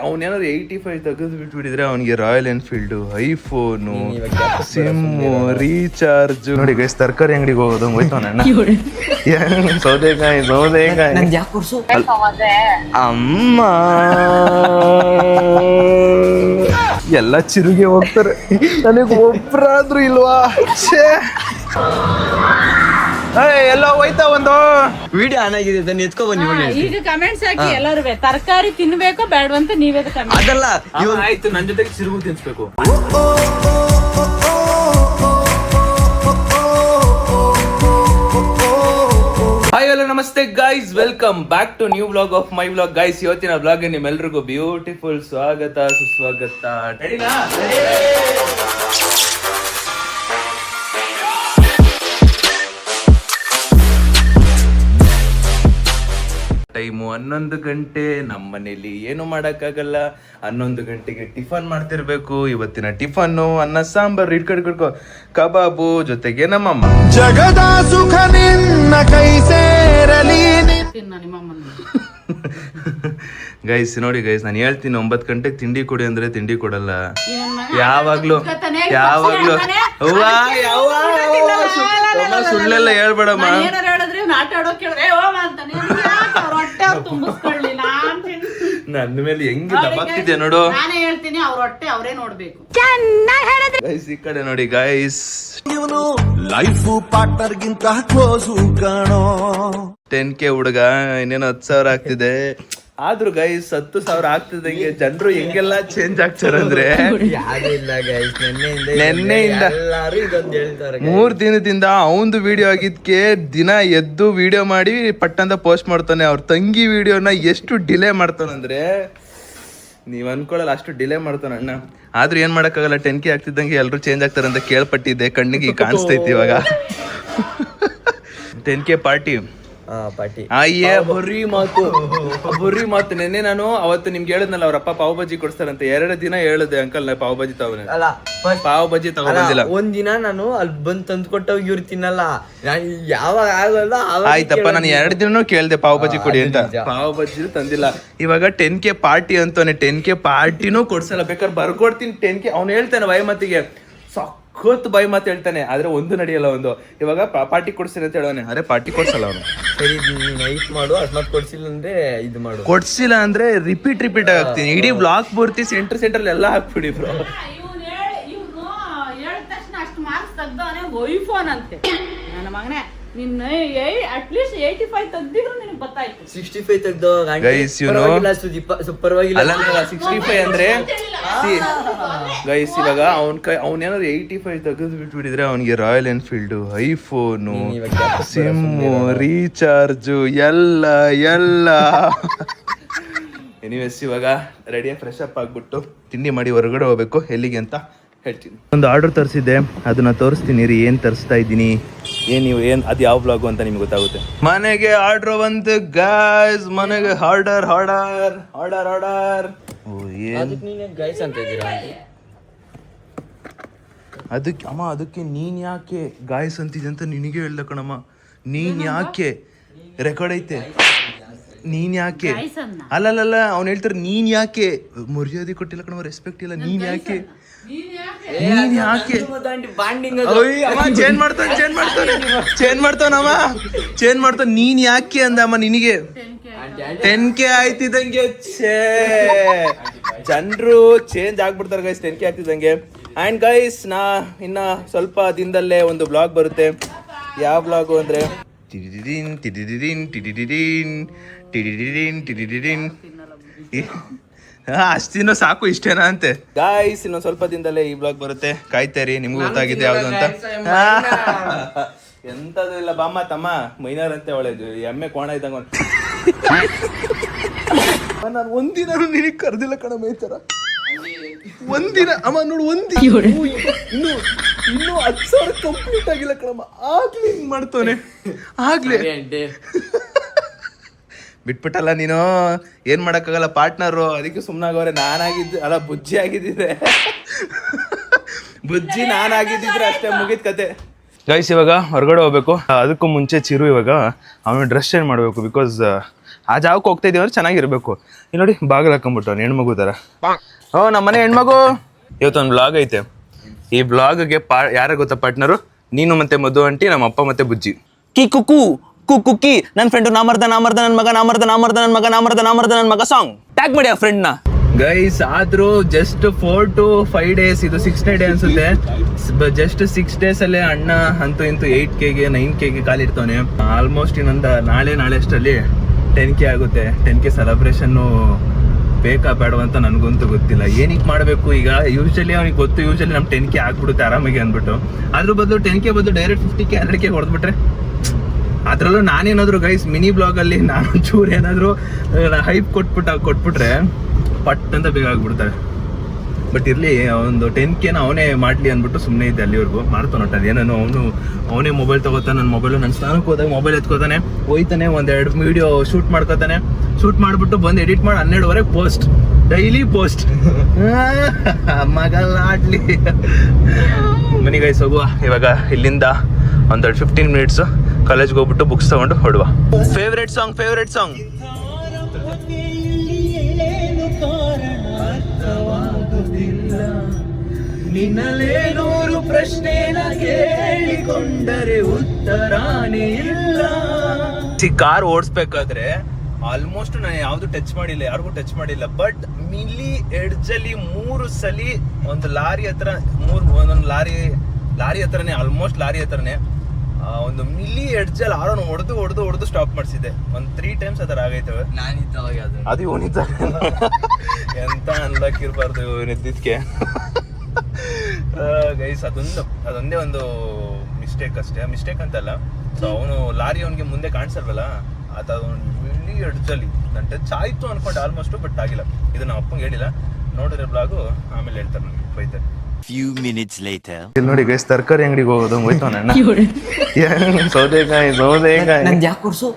ಅವನೇನಾದ್ರು 85 ತೆಗೆದು ಬಿಟ್ಬಿಟ್ಟಿದ್ರೆ ಅವನಿಗೆ royal Enfield, iPhone, SIM, recharge. ನೋಡಿ ಗೈಸ್, ತರಕಾರಿ ಅಂಗಡಿಗೆ ಹೋಗೋದು ಹೋಯ್ತವನಣ್ಣ. ಸೌದೆಕಾಯಿ ಅಮ್ಮ ಎಲ್ಲ ಚಿರುಗೆ ಹೋಗ್ತಾರೆ, ನನಗೆ ಒಬ್ರಾದ್ರೂ ಇಲ್ವಾ? ಎಲ್ಲ ಹೋಯ್ತಾ ಒಂದು ವಿಡಿಯೋ ಆನ್ ಆಗಿದೆ, ಅದನ್ನ ಎತ್ಕೊ ಬನ್ನಿ. ಈಗ ಕಮೆಂಟ್ಸ್ ಹಾಕಿ ಎಲ್ಲರೂ ತರಕಾರಿ ತಿನ್ಬೇಕೋ ಬೇಡವಂತ ನೀವೇ ಕಮೆಂಟ್. ಅದಲ್ಲ, ಆಯ್ತು, ನನ್ನ ಜೊತೆಗೆ ಚಿರುಗು ತಿನ್ಸ್ಬೇಕು. Hi hello namaste guys, welcome back to new vlog of my vlog. Guys, ಇವತ್ತಿನ ವ್ಲಾಗ್ ನಿಮ್ಮೆಲ್ರಿಗೂ ಬ್ಯೂಟಿಫುಲ್ ಸ್ವಾಗತ ಸುಸ್ವಾಗತ. ಟೈಮು 11 ಗಂಟೆ. ನಮ್ಮ ಮನೇಲಿ ಏನು ಮಾಡೋಕ್ಕಾಗಲ್ಲ, 11 ಗಂಟೆಗೆ ಟಿಫನ್ ಮಾಡ್ತಿರ್ಬೇಕು. ಇವತ್ತಿನ ಟಿಫನ್ನು ಅನ್ನ ಸಾಂಬಾರು, ಇಟ್ಕೊ ಕಬಾಬು, ಜೊತೆಗೆ ನಮ್ಮಮ್ಮ. ಜಗದ ಸುಖ ನಿನ್ನ ಕೈ ಸೇರಲಿ. ಗೈಸ್ ನೋಡಿ ಗೈಸ್, ನಾನು ಹೇಳ್ತೀನಿ 9 ಗಂಟೆಗೆ ತಿಂಡಿ ಕೊಡಿ ಅಂದ್ರೆ ತಿಂಡಿ ಕೊಡಲ್ಲ. ಯಾವಾಗ್ಲೂ ಸುಳ್ಳೆಲ್ಲ ಹೇಳ್ಬೇಡಮ್ಮ. ನನ್ನ ಮೇಲೆ ಹೆಂಗ್ ದಬ್ಬಾಗ್ತಿದೆ ನೋಡು. ನಾನೇ ಹೇಳ್ತೀನಿ, ಅವ್ರ ಹೊಟ್ಟೆ ಅವರೇ ನೋಡ್ಬೇಕು. ಗೈಸ್ ಈ ಕಡೆ ನೋಡಿ ಗೈಸ್, ಲೈಫ್ ಪಾರ್ಟ್ನರ್ ಗಿಂತ ಕ್ಲೋಸ್ ಕಾಣೋ. 10K ಹುಡುಗ ಇನ್ನೇನು 10,000 ಆಗ್ತಿದೆ. ಆದ್ರೂ ಗೈಸ್ 10,000 ಆಗ್ತಿದಂಗೆ ಜನರು ಹೆಂಗೆಲ್ಲ ಚೇಂಜ್ ಆಗ್ತಾರಂದ್ರೆ, ನೆನ್ನೆಯಿಂದ 3 ದಿನದಿಂದ ಅವಂದು ವಿಡಿಯೋ ಆಗಿದ್ಕೆ ದಿನ ಎದ್ದು ವಿಡಿಯೋ ಮಾಡಿ ಪಟ್ಟಂತ ಪೋಸ್ಟ್ ಮಾಡ್ತಾನೆ. ಅವ್ರ ತಂಗಿ ವಿಡಿಯೋನ ಎಷ್ಟು ಡಿಲೇ ಮಾಡ್ತಾನಂದ್ರೆ ನೀವ್ ಅನ್ಕೊಳ್ಳಲ್ಲ, ಅಷ್ಟು ಡಿಲೇ ಮಾಡ್ತಾನ ಅಣ್ಣ. ಆದ್ರೂ ಏನ್ ಮಾಡಕ್ಕಾಗಲ್ಲ, 10K ಆಗ್ತಿದ್ದಂಗೆ ಎಲ್ರು ಚೇಂಜ್ ಆಗ್ತಾರೆ ಅಂತ ಕೇಳ್ಪಟ್ಟಿದ್ದೆ. ಕಣ್ಣಿಗೆ ಕಾಣಿಸ್ತೈತಿ ಇವಾಗ. 10K party. ಅಯ್ಯೇ ಬರೀ ಮಾತು. ನೆನ್ನೆ ನಾನು ಅವತ್ತು ನಿಮ್ಗೆ ಹೇಳಿದ್ನಲ್ಲ, ಅವ್ರಪ್ಪ ಪಾವ್ ಬಜ್ಜಿ ಕೊಡ್ತಾರಂತೆ. 2 ದಿನ ಹೇಳಿದೆ, ಅಂಕಲ್ ನಾ ಪಾವ್ ಬಜ್ಜಿ ಪಾವ್ ಬಜ್ಜಿ ತಗೊಂಡಿಲ್ಲ. ಒಂದಿನ ನಾನು ಅಲ್ಲಿ ಬಂದು ತಂದು ಕೊಟ್ಟವ್ ಇವ್ರು ತಿನ್ನಲ್ಲ, ಯಾವಾಗ ಆಗಲ್ಲ. ಆಯ್ತಪ್ಪ, ನಾನು 2 ದಿನ ಕೇಳ್ದೆ ಪಾವ್ ಬಜ್ಜಿ ಕೊಡಿ ಅಂತ, ಪಾವ್ ಬಜ್ಜಿ ತಂದಿಲ್ಲ. ಇವಾಗ 10K ಪಾರ್ಟಿ ಅಂತಾನೆ, 10K ಪಾರ್ಟಿನೂ ಕೊಡ್ಸಲ್ಲ. ಬೇಕಾದ್ರೆ ಬರ್ಕೊಡ್ತೀನಿ 10K. ಅವ್ನು ಹೇಳ್ತಾನೆ ಬಾಯಿ ಮಾತಿಗೆ, ಸಾಕೋತ್ ಬಾಯಿ ಮಾತು ಹೇಳ್ತಾನೆ, ಆದ್ರೆ ಒಂದು ನಡೆಯಲ್ಲ. ಒಂದು ಇವಾಗ ಪಾರ್ಟಿ ಕೊಡ್ತೀನಿ ಅಂತ ಹೇಳೋನೆ, ಅರೆ ಪಾರ್ಟಿ ಕೊಡ್ಸಲ್ಲ ಅವನು. ಸರಿ ನೈಟ್ ಮಾಡು, ಅಷ್ಟ್ ಕೊಡ್ಸಿಲ್ಲ ಅಂದ್ರೆ ಇದು ಮಾಡು. ಕೊಡ್ಸಿಲ್ಲ ಅಂದ್ರೆ ರಿಪೀಟ್ ಆಗ್ತೀನಿ. ಇಡೀ ಬ್ಲಾಕ್ ಪೂರ್ತಿ ಸೆಂಟರ್ ಎಲ್ಲ ಹಾಕ್ಬಿಡಿ ಬ್ರೋ. ಹೇಳಿದ ತಕ್ಷಣ ಅಷ್ಟು ಮಾರ್ಕ್ಸ್ ತೆಗ್ದವನೇ ಐಫೋನ್ ಅಂತೆ. ನನ್ನ ಮಗನೇ, ನಿನ್ನ ಅಟ್ಲೀಸ್ಟ್ 85 ತೆಗ್ದಿದ್ರು ನಿನಗೆ ಗೊತ್ತಾಯ್ತು. 65 ತೆಗ್ದು ಗೈಸ್ ಪರವಾಗಿಲ್ಲ. ಅಲ್ಲ 65 ಅಂದ್ರೆ ಗೈಸ್, ಇವಾಗ ಅವನೇನಾದ್ರು 85 ತೆಗೆದು ಬಿಟ್ಬಿಟ್ಟಿದ್ರೆ ಅವನಿಗೆ royal Enfield, iPhone, SIM, recharge ಎಲ್ಲ. ಎನಿವೇಸ್, ಇವಾಗ ರೆಡಿಯಾಗಿ ಫ್ರೆಶ್ ಅಪ್ ಆಗ್ಬಿಟ್ಟು ತಿಂಡಿ ಮಾಡಿ ಹೊರಗಡೆ ಹೋಗ್ಬೇಕು. ಎಲ್ಲಿಗೆ ಅಂತ ಹೇಳ್ತೀನಿ. ಒಂದು ಆರ್ಡರ್ ತರಿಸಿದ್ದೆ, ಅದನ್ನ ತೋರಿಸ್ತೀನಿ ರೀ. ಏನ್ ತರಿಸ್ತಾ ಇದ್ದೀನಿ, ಏನ್ ಅದು ಯಾವ ಬ್ಲಾಗು ಅಂತ ನಿಮ್ಗೆ ಗೊತ್ತಾಗುತ್ತೆ. ಮನೆಗೆ ಆರ್ಡರ್ ಬಂತು ಗಾಯ್ಸ್, ಮನೆಗೆ ಆರ್ಡರ್. ಅದಕ್ಕೆ ಅಮ್ಮ, ಅದಕ್ಕೆ ನೀನ್ ಯಾಕೆ ಗಾಯ್ಸ್ ಅಂತಿದೆ ಅಂತ ನಿನಗೆ ಹೇಳ್ದ ಕಣಮ್ಮ. ನೀನ್ ಯಾಕೆ ರೆಕಾರ್ಡ್ ಐತೆ, ನೀನ್ ಯಾಕೆ ಅಲ್ಲಲ್ಲ, ಅವ್ನು ಹೇಳ್ತಾರೆ ನೀನ್ ಯಾಕೆ ಮರ್ಯಾದೆ ಕೊಟ್ಟಿಲ್ಲ ಕಣಮ್ಮ, ರೆಸ್ಪೆಕ್ಟ್ ಇಲ್ಲ. ನೀನ್ ಯಾಕೆ ಚೇಂಜ್ ಮಾಡ್ತಾನ. ನೀನ್ ಯಾಕೆ ಅಂದಮ್ಮ, ನಿನಗೆ 10K ಆಯ್ತಿದಂಗೆ ಜನರು ಚೇಂಜ್ ಆಗ್ಬಿಡ್ತಾರೆ ಗೈಸ್, 10K ಆಗ್ತಿದಂಗೆ. ಅಂಡ್ ಗೈಸ್, ಇನ್ನ ಸ್ವಲ್ಪ ದಿನದಲ್ಲೇ ಒಂದು ಬ್ಲಾಗ್ ಬರುತ್ತೆ. ಯಾವ ಬ್ಲಾಗು ಅಂದ್ರೆ ಅಷ್ಟಿನ ಸಾಕು, ಇಷ್ಟೇನಾ ಅಂತೆ ಗಾಯ್ಸ್. ಇನ್ನೊಂದು ಸ್ವಲ್ಪ ದಿನದಲ್ಲೇ ಈ ಬ್ಲಾಗ್ ಬರುತ್ತೆ, ಕಾಯ್ತಾರಿ. ನಿಮ್ಗೂ ಗೊತ್ತಾಗಿದೆ ಯಾವ್ದು ಅಂತ. ಎಂತದು ಇಲ್ಲ ಬಾಮ್ಮ ತಮ್ಮ, ಮೈನರ್ ಅಂತ ಒಳ್ಳೇದು ಎಮ್ಮೆ ಕೋಣ ಇದ್ದಂಗ. ನಾನು ಒಂದಿನ ನಿನಗೆ ಕರೆದಿಲ್ಲ ಕಣ ಮೈತರ, ಒಂದಿನ. ಅಮ್ಮ ನೋಡು, ಇನ್ನು 10,000 ಕಂಪ್ಲೀಟ್ ಆಗಿಲ್ಲ ಕಣಮ್ಮ, ಆಗ್ಲಿ ಹಿಂಗ್ ಮಾಡ್ತವನೆ. ಆಗ್ಲಿ ಬಿಟ್ಬಿಟ್ಟಲ್ಲ ನೀನು, ಏನ್ ಮಾಡಕ್ಕಾಗಲ್ಲ, ಪಾರ್ಟ್ನರು. ಅದಕ್ಕೆ ಸುಮ್ನಾಗವ್ರೆ. ನಾನಾಗಿದ್ದು ಅಲ್ಲ, ಬುಜ್ಜಿ ಆಗಿದ್ದಿದ್ರೆ ನಾನಾಗಿದ್ದಿದ್ರೆ ಅಷ್ಟೇ, ಮುಗಿದ ಕತೆ. ಗೈಸ್, ಇವಾಗ ಹೊರಗಡೆ ಹೋಗ್ಬೇಕು. ಅದಕ್ಕೂ ಮುಂಚೆ ಚಿರು ಇವಾಗ ಅವನು ಡ್ರೆಸ್ ಚೇಂಜ್ ಮಾಡಬೇಕು. ಬಿಕಾಸ್ ಆ ಜಾಗಕ್ಕೆ ಹೋಗ್ತಾ ಇದೀವಿ ಅಂದ್ರೆ ಚೆನ್ನಾಗಿರ್ಬೇಕು. ಇಲ್ಲಿ ನೋಡಿ ಬಾಗಿಲು ಹಾಕೊಂಡ್ಬಿಟ್ಟು ಹೆಣ್ಮಗು ಥರ. ಓ ನಮ್ಮನೆ ಹೆಣ್ಮಗು. ಇವತ್ತೊಂದು ಬ್ಲಾಗ್ ಐತೆ. ಈ ಬ್ಲಾಗ್ಗೆ ಯಾರ ಗೊತ್ತಾ ಪಾರ್ಟ್ನರು? ನೀನು ಮತ್ತೆ ಮಧು ಆಂಟಿ, ನಮ್ಮ ಅಪ್ಪ ಮತ್ತೆ ಬುಜ್ಜಿ. ಕಿ ಕುಕ್ಕು ಕುಕ್ಕಿ ನನ್ನ ಫ್ರೆಂಡು ನಾಮರ್ದ ನನ್ನ ಮಗ ಸಾಂಗ್ ಟ್ಯಾಗ್ ಮಾಡಿ ಆ ಫ್ರೆಂಡ್ನ. ಗೈಸ್ ಆದ್ರೂ ಜಸ್ಟ್ 4 to 5 days, ಇದು 6ನೇ ಡೇ ಅನ್ಸುತ್ತೆ. ಜಸ್ಟ್ 6 days ಅಲ್ಲೇ ಅಣ್ಣ ಅಂತೂ ಇಂತೂ 8Kಗೆ 9Kಗೆ ಕಾಲಿಡ್ತಾನೆ. ಆಲ್ಮೋಸ್ಟ್ ಇನ್ನೊಂದು ನಾಳೆ ಅಷ್ಟರಲ್ಲಿ 10K ಆಗುತ್ತೆ. 10K ಸೆಲೆಬ್ರೇಷನ್ನು ಬೇಕಾ ಬೇಡವ ಅಂತ ನನಗಂತೂ ಗೊತ್ತಿಲ್ಲ. ಏನಕ್ಕೆ ಮಾಡಬೇಕು ಈಗ? ಯೂಶಲಿ ಅವ್ನಿಗೆ ಗೊತ್ತು, ಯೂಶಲಿ ನಮ್ಮ 10K ಆಗ್ಬಿಡುತ್ತೆ ಆರಾಮಾಗಿ ಅಂದ್ಬಿಟ್ಟು. ಅದ್ರ ಬದಲು 10K ಬದಲು ಡೈರೆಕ್ಟ್ 50K 100K ಹೊಡೆದ್ಬಿಟ್ರೆ, ಅದ್ರಲ್ಲೂ ನಾನೇನಾದ್ರು ಗೈಸ್ ಮಿನಿ ಬ್ಲಾಗಲ್ಲಿ ನಾನು ಚೂರು ಏನಾದರೂ ಹೈಪ್ ಕೊಟ್ಬಿಟ್ರೆ ಪಟ್ ಅಂತ ಬೇಗ ಆಗ್ಬಿಡ್ತಾರೆ. ಬಟ್ ಇರಲಿ, ಒಂದು 10Kನ ಅವನೇ ಮಾಡಲಿ ಅಂದ್ಬಿಟ್ಟು ಸುಮ್ಮನೆ ಇದ್ದೆ. ಅಲ್ಲಿವರೆಗೂ ಮಾಡ್ತಾನೊಟ್ಟ ಏನೇನೋ ಅವನೇ ಮೊಬೈಲ್ ತಗೋತಾನೆ. ನನ್ನ ಮೊಬೈಲು ನನ್ನ ಸ್ನಾನಕ್ಕೆ ಹೋದಾಗ ಮೊಬೈಲ್ ಎತ್ಕೋತಾನೆ, ಹೋಯ್ತಾನೆ, 1-2 ವಿಡಿಯೋ ಶೂಟ್ ಮಾಡ್ಕೋತಾನೆ. ಶೂಟ್ ಮಾಡಿಬಿಟ್ಟು ಬಂದು ಎಡಿಟ್ ಮಾಡಿ 12ವರೆಗೆ ಪೋಸ್ಟ್, ಡೈಲಿ ಪೋಸ್ಟ್. ಮಗಲಾಡ್ಲಿ. ಮನೆಗೆ ಗೈಸ್ ಹೋಗುವ ಇವಾಗ. ಇಲ್ಲಿಂದ ಒಂದು 15 minutes ಕಾಲೇಜ್ಗೆ ಹೋಗ್ಬಿಟ್ಟು ಬುಕ್ಸ್ ತಗೊಂಡು ಹೊಡುವ. ಫೇವ್ರೇಟ್ ಸಾಂಗ್ ನಿನ್ನಲೇ 100 ಪ್ರಶ್ನೆನ ಕೇಳಿಕೊಂಡರೆ ಉತ್ತರಾನೇ ಇಲ್ಲ. ಕಾರ್ ಓಡಿಸ್ಬೇಕಾದ್ರೆ ಆಲ್ಮೋಸ್ಟ್ ನಾನು ಯಾವ್ದು ಟಚ್ ಮಾಡಿಲ್ಲ, ಯಾರಿಗೂ ಟಚ್ ಮಾಡಿಲ್ಲ. ಬಟ್ ಮಿಲಿ ಎಡ್ಜಲ್ಲಿ 3 ಸಲ ಒಂದು ಲಾರಿ ಹತ್ರ ಒಂದೊಂದು ಲಾರಿ ಹತ್ರನೇ, ಆಲ್ಮೋಸ್ಟ್ ಲಾರಿ ಹತ್ರನೇ ಒಂದು ಮಿಲಿ ಎಡ್ಜಲ್ಲಿ ಆರೋನ್ ಹೊಡೆದು ಸ್ಟಾಪ್ ಮಾಡಿಸಿದೆ. ಒಂದು 3 times ಅದರ ಆಗೈತವೆ. ಅದು ಇವನಿದ್ದ ಎಂತ ಅನ್ಲಕ್ಕಿರ್ಬಾರ್ದು ಇವನಿದ್ದಕ್ಕೆ. ಗೈಸ್ ಅದೊಂದೇ ಒಂದು ಮಿಸ್ಟೇಕ್ ಅಷ್ಟೇ. ಮಿಸ್ಟೇಕ್ ಅಂತಲ್ಲ, ಸೊ ಅವನು ಲಾರಿ ಅವನಿಗೆ ಮುಂದೆ ಕಾಣಿಸಲ್ವಲ್ಲ, ಅದೊಂದು ಮಿಲಿ ಎಡ್ಜಲ್ಲಿ ನನ್ನ ಟಚ್ ಆಯ್ತು ಅನ್ಕೊಂಡು ಆಲ್ಮೋಸ್ಟ್, ಬಟ್ ಆಗಿಲ್ಲ. ಇದು ನಮ್ಮ ಅಪ್ಪಂಗೆ ಹೇಳಿಲ್ಲ, ನೋಡಿದ್ರೆ ಬ್ಲಾಗು ಆಮೇಲೆ ಹೇಳ್ತಾರೆ, ನನಗೆ ಬೈತಾರೆ. Few minutes later. ಇಲ್ಲಿ ನೋಡಿ ಗೈಸ್, ತರಕಾರಿ ಅಂಗಡಿಗೆ ಹೋಗೋದು ಹೋಯ್ತಾವಣ್ಣ. ಸೌದೆಕಾಯಿ ನಂದು ಯಾವ ಕೋರ್ಸು?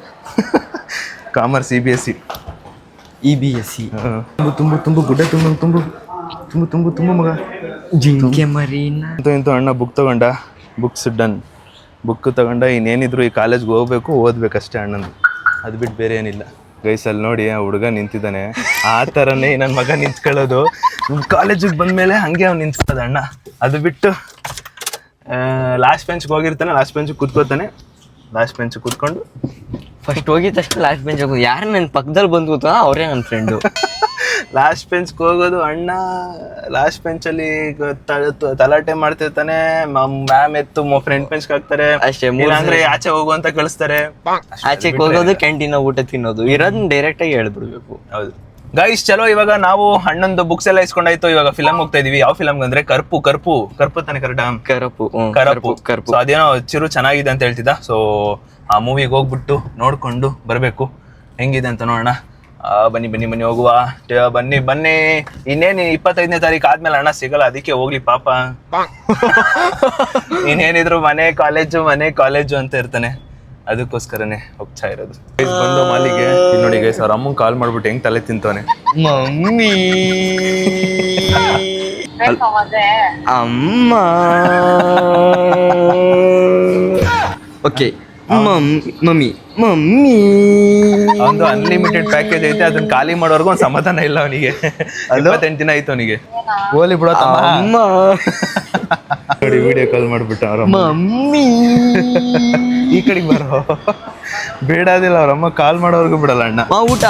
Commerce CBSE. EBSC. ತುಂಬು ಗುಡ್ಡೆ ತುಂಬು ಮಗ. ಜಿಂಕೆ ಮರಿನ ಇಂತೂ ಅಣ್ಣ ಬುಕ್ ತಗೊಂಡ, ಬುಕ್ಸ್ ಡನ್. ಬುಕ್ ತಗೊಂಡ, ಇನ್ನೇನಿದ್ರು ಈ ಕಾಲೇಜ್ಗೆ ಹೋಗ್ಬೇಕು, ಓದ್ಬೇಕಷ್ಟೇ ಅಣ್ಣಂದು. ಅದು ಬಿಟ್ಟು ಬೇರೆ ಏನಿಲ್ಲ. ಗೈಸ್ ಅಲ್ಲಿ ನೋಡಿ ಆ ಹುಡುಗ ನಿಂತಿದ್ದಾನೆ, ಆ ಥರನೇ ನನ್ನ ಮಗ ನಿಂತ್ಕೊಳ್ಳೋದು. ಕಾಲೇಜಿಗೆ ಬಂದಮೇಲೆ ಹಂಗೆ ಅವ್ನು ನಿಂತ್ಕೊಳ್ಳೋದು ಅಣ್ಣ. ಅದು ಬಿಟ್ಟು ಲಾಸ್ಟ್ ಬೆಂಚ್ಗೆ ಹೋಗಿರ್ತಾನೆ, ಲಾಸ್ಟ್ ಬೆಂಚ್ಗೆ ಕೂತ್ಕೋತಾನೆ. ಲಾಸ್ಟ್ ಬೆಂಚ್ ಕೂತ್ಕೊಂಡು ಫಸ್ಟ್ ಹೋಗಿದ ತಕ್ಷಣ ಲಾಸ್ಟ್ ಬೆಂಚ್ ಹೋಗೋದು. ಯಾರು ನನ್ನ ಪಕ್ಕದಲ್ಲಿ ಬಂದು ಕೂತ ಅವರೇ ನನ್ನ ಫ್ರೆಂಡು. ಲಾಸ್ಟ್ ಬೆಂಚ್ಗೆ ಹೋಗೋದು ಅಣ್ಣ. ಲಾಸ್ಟ್ ಬೆಂಚಲ್ಲಿ ತಲಾಟೆ ಮಾಡ್ತಿರ್ತಾನೆ. ಮ್ಯಾಮ್ ಎತ್ತು ಫ್ರಂಟ್ ಬೆಂಚ್ಗೆ ಹಾಕ್ತಾರೆ ಅಷ್ಟೇ. ಅಂದ್ರೆ ಆಚೆ ಹೋಗು ಅಂತ ಕಳಿಸ್ತಾರೆ. ಆಚೆಗೆ ಹೋಗೋದು, ಕ್ಯಾಂಟೀನ್ ಊಟ ತಿನ್ನೋದು, ಇರೋದನ್ನ ಡೈರೆಕ್ಟ್ ಆಗಿ ಹೇಳ್ಬಿಡ್ಬೇಕು. ಹೌದು ಗೈಸ್, ಚಲೋ. ಇವಾಗ ನಾವು ಅಣ್ಣಂದು ಬುಕ್ಸ್ ಎಲ್ಲ ಇಸ್ಕೊಂಡಾಯ್ತು. ಇವಾಗ ಫಿಲಮ್ ಹೋಗ್ತಾ ಇದೀವಿ. ಯಾವ ಫಿಲಮ್ ಅಂದ್ರೆ ಕರ್ಪು ತಾನೆ ಕರಡು. ಅದೇನೋ ಚಿರು ಚೆನ್ನಾಗಿದೆ ಅಂತ ಹೇಳ್ತಿದ್ದ. ಸೊ ಆ ಮೂವಿಗೆ ಹೋಗ್ಬಿಟ್ಟು ನೋಡ್ಕೊಂಡು ಬರ್ಬೇಕು ಹೆಂಗಿದೆ ಅಂತ ನೋಡೋಣ. ಬನ್ನಿ ಹೋಗುವ. ಬನ್ನಿ. ಇನ್ನೇನು 25ನೇ ತಾರೀಕು ಆದ್ಮೇಲೆ ಅಣ್ಣ ಸಿಗಲ್ಲ, ಅದಕ್ಕೆ ಹೋಗ್ಲಿ ಪಾಪ. ಇನ್ನೇನಿದ್ರು ಮನೆ ಕಾಲೇಜು ಅಂತ ಇರ್ತಾನೆ, ಅದಕ್ಕೋಸ್ಕರನೇ ಹೋಗ್ತಾ ಇರೋದು. ಬಂದು ಮಾಲಿಗೆ ನೋಡಿ ಗೈಸ್, ಅವ್ರ ಅಮ್ಮಂಗೆ ಕಾಲ್ ಮಾಡ್ಬಿಟ್ಟು ಹೆಂಗ್ ತಲೆ ತಿಂತವನೆ. ಮಮ್ಮಿ ಅಮ್ಮ. ಓಕೆ, ಮಮ್ಮಿ ಒಂದು ಅನ್ಲಿಮಿಟೆಡ್ ಪ್ಯಾಕೇಜ್ ಐತೆ, ಅದನ್ನ ಖಾಲಿ ಮಾಡೋರ್ಗು ಒಂದು ಸಮಾಧಾನ ಇಲ್ಲ ಅವನಿಗೆ. 28 ದಿನ ಆಯ್ತು ಅವನಿಗೆ. ಹೋಲಿ ಬಿಡೋತಮ್ಮ ನೋಡಿ, ವಿಡಿಯೋ ಕಾಲ್ ಮಾಡ್ಬಿಟ್ಟ ಅವ್ರ ಮಮ್ಮಿ. ಈ ಕಡೆಗೆ ಬರೋ, ಬೇಡದಿಲ್ಲ, ಅವ್ರಮ್ಮ ಕಾಲ್ ಮಾಡೋರ್ಗು ಬಿಡಲ್ಲ ಅಣ್ಣ. ಊಟ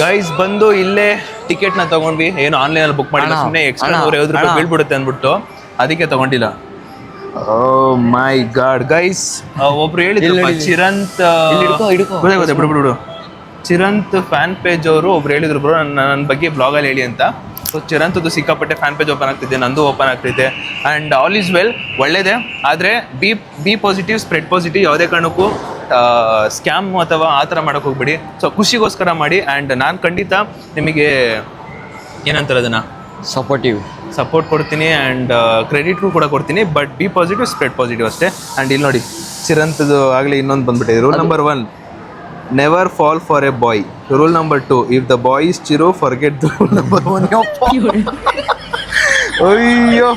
ಗೈಸ್ ಬಂದು ಇಲ್ಲೇ ಟಿಕೆಟ್ ನ ತಗೊಂಡ್ವಿ. ಏನು ಆನ್ಲೈನ್ ಅಲ್ಲಿ ಬುಕ್ ಮಾಡಿಲ್ಲ, ಸುಮ್ಮನೆ ಎಕ್ಸ್ಟ್ರಾ 150 ರೂಪಾಯಿ ಬೀಳ್ಬಿಡುತ್ತೆ ಅಂದ್ಬಿಟ್ಟು ಅದಕ್ಕೆ ತಗೊಂಡಿಲ್ಲ. ಓ ಮೈ ಗಾಡ್ ಗೈಸ್, ಒಬ್ರು ಹೇಳಿದ್ರು ಚಿರಂತ್, ಬಿಡು ಚಿರಂತ್ ಫ್ಯಾನ್ ಪೇಜ್ ಅವರು ಒಬ್ರು ಹೇಳಿದ್ರು, ಬ್ರೋ ನನ್ನ ಬಗ್ಗೆ ಬ್ಲಾಗಲ್ಲಿ ಹೇಳಿ ಅಂತ. ಸೊ ಚಿರಂತದ್ದು ಸಿಕ್ಕಾಪಟ್ಟೆ ಫ್ಯಾನ್ ಪೇಜ್ ಓಪನ್ ಆಗ್ತಿದೆ, ನಂದು ಓಪನ್ ಆಗ್ತಿದೆ. ಆ್ಯಂಡ್ ಆಲ್ ಈಸ್ ವೆಲ್, ಒಳ್ಳೇದೇ. ಆದರೆ ಬಿ ಪಾಸಿಟಿವ್, ಸ್ಪ್ರೆಡ್ ಪಾಸಿಟಿವ್. ಯಾವುದೇ ಕಾರಣಕ್ಕೂ ಸ್ಕ್ಯಾಮ್ ಅಥವಾ ಆ ಥರ ಮಾಡೋಕೆ ಹೋಗ್ಬೇಡಿ. ಸೊ ಖುಷಿಗೋಸ್ಕರ ಮಾಡಿ. ಆ್ಯಂಡ್ ನಾನು ಖಂಡಿತ ನಿಮಗೆ ಏನಂತಾರೆ ಅದನ್ನು ಸಪೋರ್ಟ್ ಕೊಡ್ತೀನಿ ಆ್ಯಂಡ್ ಕ್ರೆಡಿಟ್ಗೂ ಕೂಡ ಕೊಡ್ತೀನಿ. But B positive, spread positive ಅಷ್ಟೇ. ಆ್ಯಂಡ್ ಇಲ್ಲಿ ನೋಡಿ ಚಿರಂತದ್ದು ಆಗಲಿ ಇನ್ನೊಂದು ಬಂದ್ಬಿಟ್ಟಿದೆ. Rule number 1, never fall for a boy. Rule number 2, if the boy is Chiru, forget the rule number 1. ಅಯ್ಯೋ